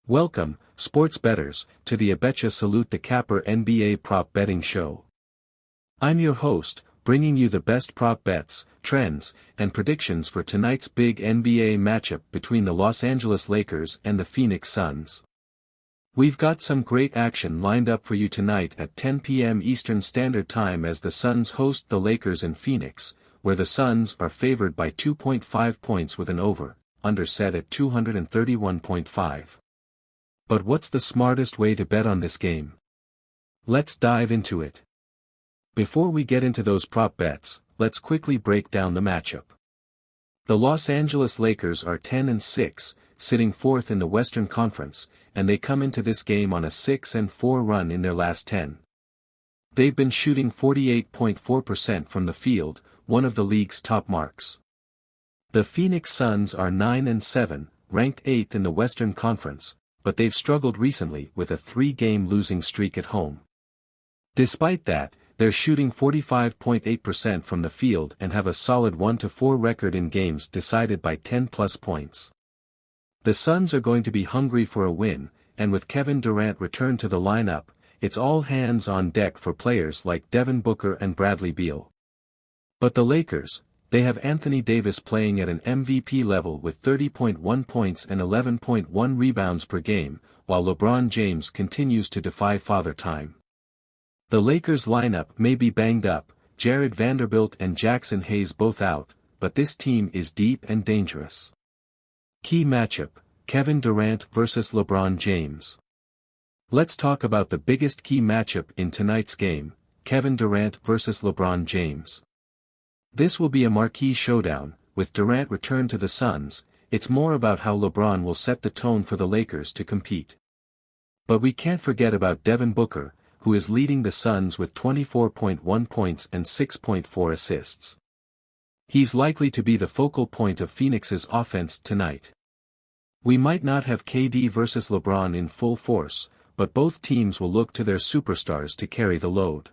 Welcome, sports bettors, to the Abecha Salute the Capper NBA prop betting show. I'm your host, bringing you the best prop bets, trends, and predictions for tonight's big NBA matchup between the Los Angeles Lakers and the Phoenix Suns. We've got some great action lined up for you tonight at 10 p.m. Eastern Standard Time as the Suns host the Lakers in Phoenix, where the Suns are favored by 2.5 points with an over/under set at 231.5. But what's the smartest way to bet on this game? Let's dive into it. Before we get into those prop bets, let's quickly break down the matchup. The Los Angeles Lakers are 10-6, sitting fourth in the Western Conference, and they come into this game on a 6-4 run in their last 10. They've been shooting 48.4% from the field, one of the league's top marks. The Phoenix Suns are 9-7, ranked 8th in the Western Conference, but they've struggled recently with a 3-game losing streak at home. Despite that, they're shooting 45.8% from the field and have a solid 1-4 record in games decided by 10+ points. The Suns are going to be hungry for a win, and with Kevin Durant returned to the lineup, it's all hands on deck for players like Devin Booker and Bradley Beal. But the Lakers, they have Anthony Davis playing at an MVP level with 30.1 points and 11.1 rebounds per game, while LeBron James continues to defy father time. The Lakers lineup may be banged up, Jared Vanderbilt and Jackson Hayes both out, but this team is deep and dangerous. Key matchup, Kevin Durant vs LeBron James. Let's talk about the biggest key matchup in tonight's game, Kevin Durant vs LeBron James. This will be a marquee showdown, with Durant returned to the Suns. It's more about how LeBron will set the tone for the Lakers to compete. But we can't forget about Devin Booker, who is leading the Suns with 24.1 points and 6.4 assists. He's likely to be the focal point of Phoenix's offense tonight. We might not have KD versus LeBron in full force, but both teams will look to their superstars to carry the load.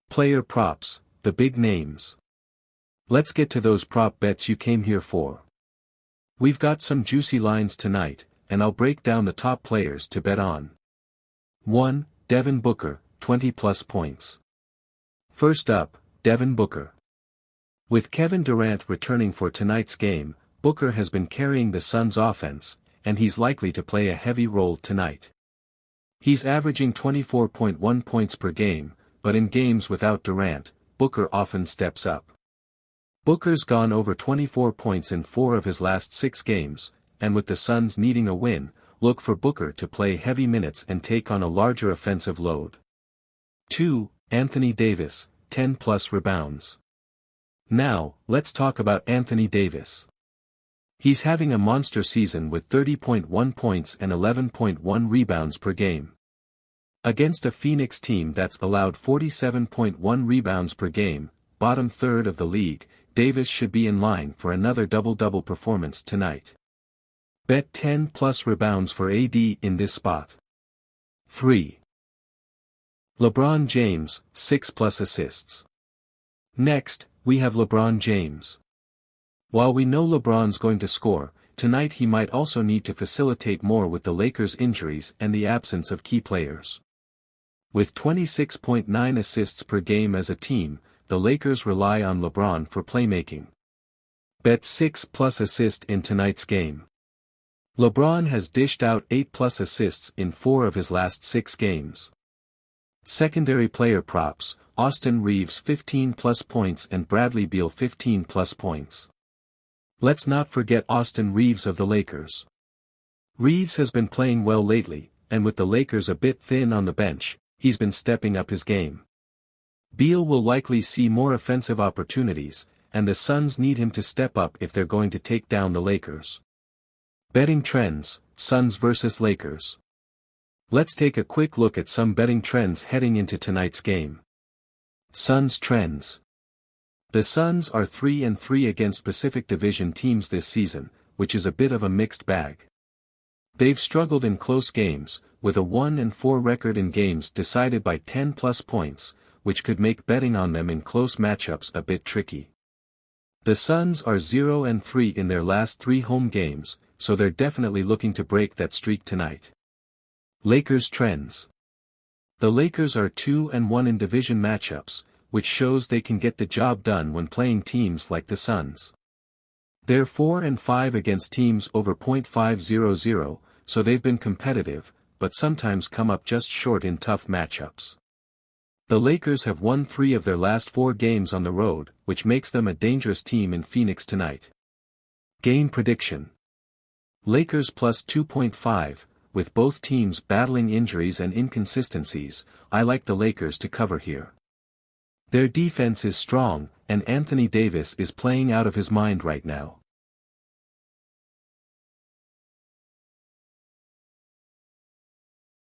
Player props, the big names. Let's get to those prop bets you came here for. We've got some juicy lines tonight, and I'll break down the top players to bet on. 1. Devin Booker, 20+ points. First up, Devin Booker. With Kevin Durant returning for tonight's game, Booker has been carrying the Suns' offense, and he's likely to play a heavy role tonight. He's averaging 24.1 points per game, but in games without Durant, Booker often steps up. Booker's gone over 24 points in 4 of his last 6 games, and with the Suns needing a win, look for Booker to play heavy minutes and take on a larger offensive load. 2. Anthony Davis, 10+ rebounds. Now, let's talk about Anthony Davis. He's having a monster season with 30.1 points and 11.1 rebounds per game. Against a Phoenix team that's allowed 47.1 rebounds per game, bottom third of the league, Davis should be in line for another double-double performance tonight. Bet 10+ rebounds for AD in this spot. 3. LeBron James, 6+ assists. Next, we have LeBron James. While we know LeBron's going to score, tonight he might also need to facilitate more with the Lakers' injuries and the absence of key players. With 26.9 assists per game as a team, the Lakers rely on LeBron for playmaking. Bet 6+ assist in tonight's game. LeBron has dished out 8+ assists in 4 of his last 6 games. Secondary player props, Austin Reaves 15+ points and Bradley Beal 15+ points. Let's not forget Austin Reaves of the Lakers. Reaves has been playing well lately, and with the Lakers a bit thin on the bench, he's been stepping up his game. Beal will likely see more offensive opportunities, and the Suns need him to step up if they're going to take down the Lakers. Betting trends, Suns vs Lakers. Let's take a quick look at some betting trends heading into tonight's game. Suns trends. The Suns are 3-3 against Pacific Division teams this season, which is a bit of a mixed bag. They've struggled in close games, with a 1-4 record in games decided by 10+ points, which could make betting on them in close matchups a bit tricky. The Suns are 0-3 in their last 3 home games, so they're definitely looking to break that streak tonight. Lakers trends. The Lakers are 2-1 in division matchups, which shows they can get the job done when playing teams like the Suns. They're 4-5 against teams over .500, so they've been competitive, but sometimes come up just short in tough matchups. The Lakers have won 3 of their last 4 games on the road, which makes them a dangerous team in Phoenix tonight. Game prediction. Lakers plus 2.5, with both teams battling injuries and inconsistencies, I like the Lakers to cover here. Their defense is strong, and Anthony Davis is playing out of his mind right now.